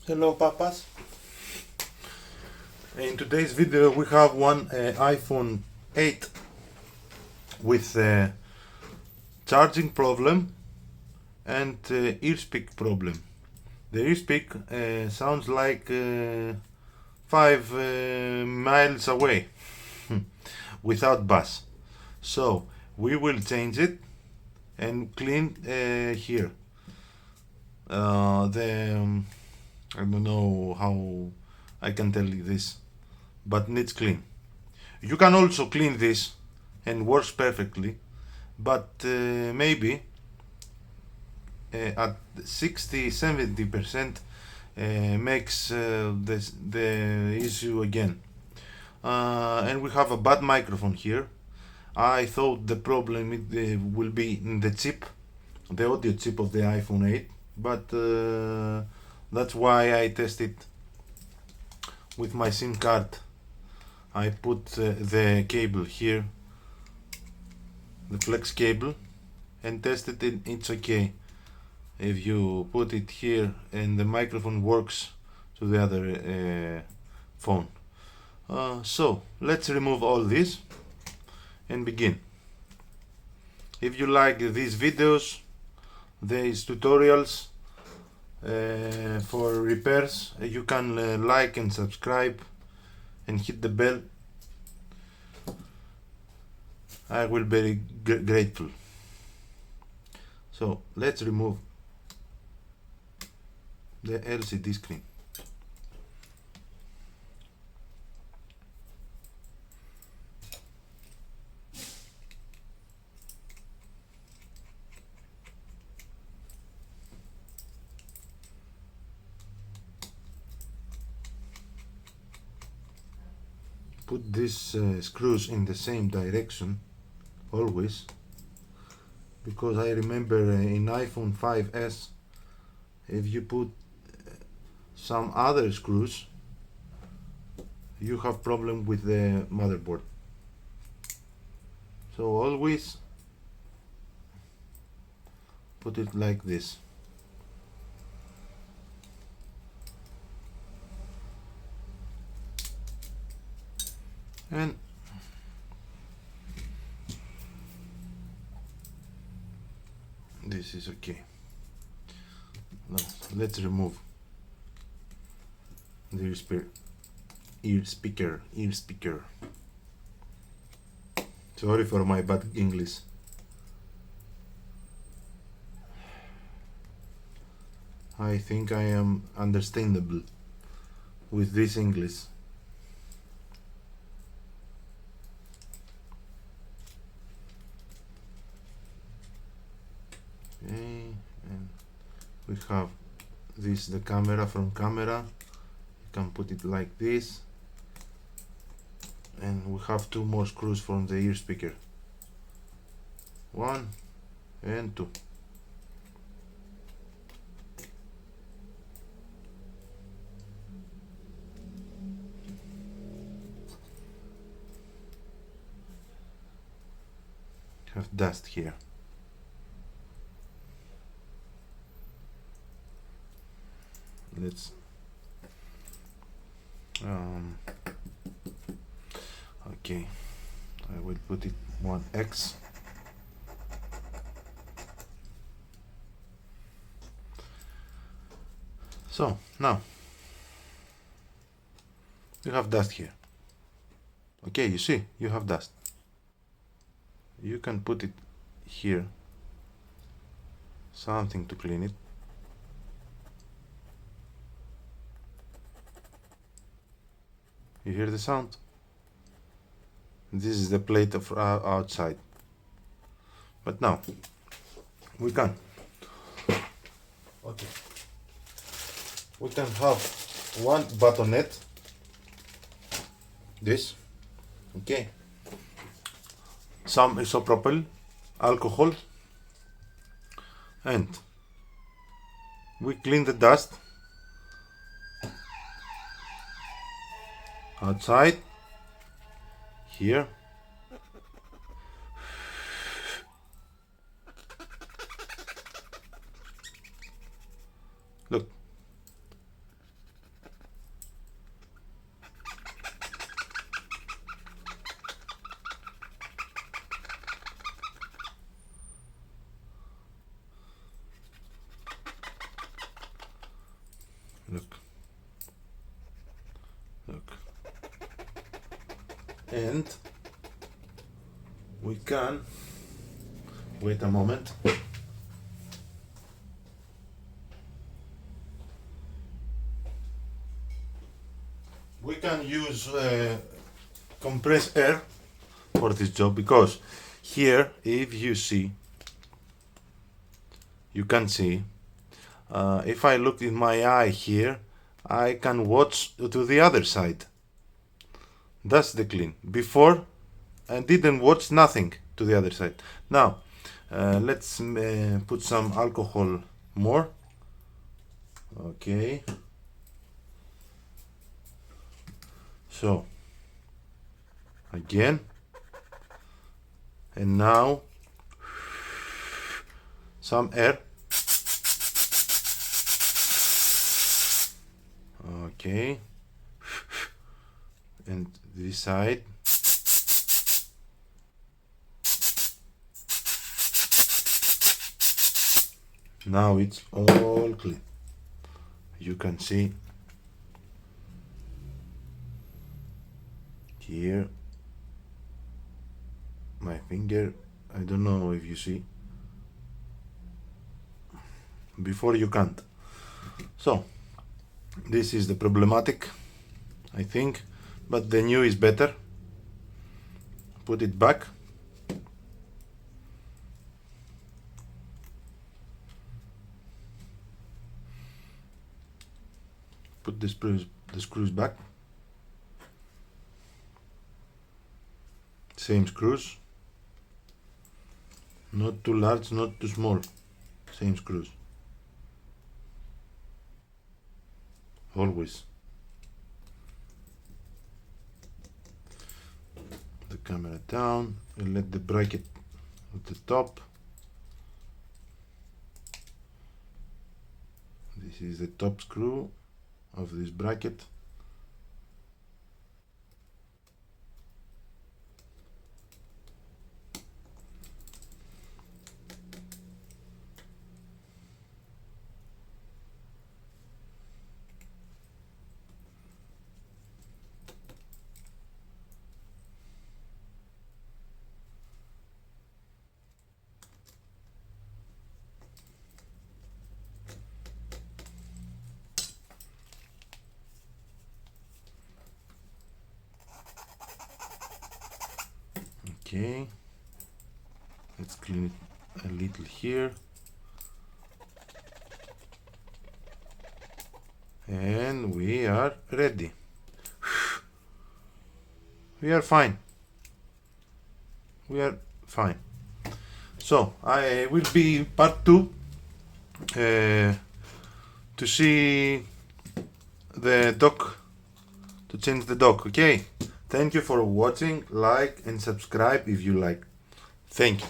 Hello papas. In today's video we have one iPhone 8 with charging problem and earspeak problem. The earspeak sounds like 5 miles away without bass. So we will change it and clean here. I don't know how I can tell you this, but needs clean. You can also clean this and works perfectly, but maybe at 60-70% makes the issue again. And we have a bad microphone here. I thought the problem will be in the chip, the audio chip of the iPhone 8, but that's why I tested with my SIM card. I put the cable here, the flex cable, and tested it. It's okay. If you put it here and the microphone works to the other phone. So let's remove all this and begin. If you like these videos, these tutorials for repairs, you can like and subscribe and hit the bell. I will be very grateful. So let's remove the LCD screen. Put these screws in the same direction always, because I remember in iPhone 5s if you put some other screws you have problem with the motherboard. So always put it like this. And this is okay. Now let's remove the EarSpeaker. Sorry for my bad English. I think I am understandable with this English. Okay, and we have this, the camera from camera. You can put it like this, and we have two more screws from the ear speaker, 1 and 2. Have dust here. Let's okay, I will put it 1x. So now you have dust here. Okay, you see, you have dust. You can put it here, something to clean it. You hear the sound? This is the plate of outside. But now we can have one buttonette, this, okay, some isopropyl alcohol, and we clean the dust outside here. Look, look, look, and we can wait a moment. We can use compressed air for this job, because here, if you see, you can see, if I look in my eye here, I can watch to the other side. That's the clean. Before I didn't watch nothing to the other side. Now let's put some alcohol more. Okay, so again, and now some air. Okay, and this side. Now it's all clean. You can see here my finger. I don't know if you see. Before you can't. So this is the problematic, I think, but the new is better. Put it back. Put the screws back. Same screws. Not too large, not too small. Same screws. Always. The camera down and let the bracket at the top. This is the top screw of this bracket. Okay, let's clean it a little here, and we are ready. We are fine. We are fine. So I will be part 2 to see the dock, to change the dock. Okay, thank you for watching. Like and subscribe if you like. Thank you.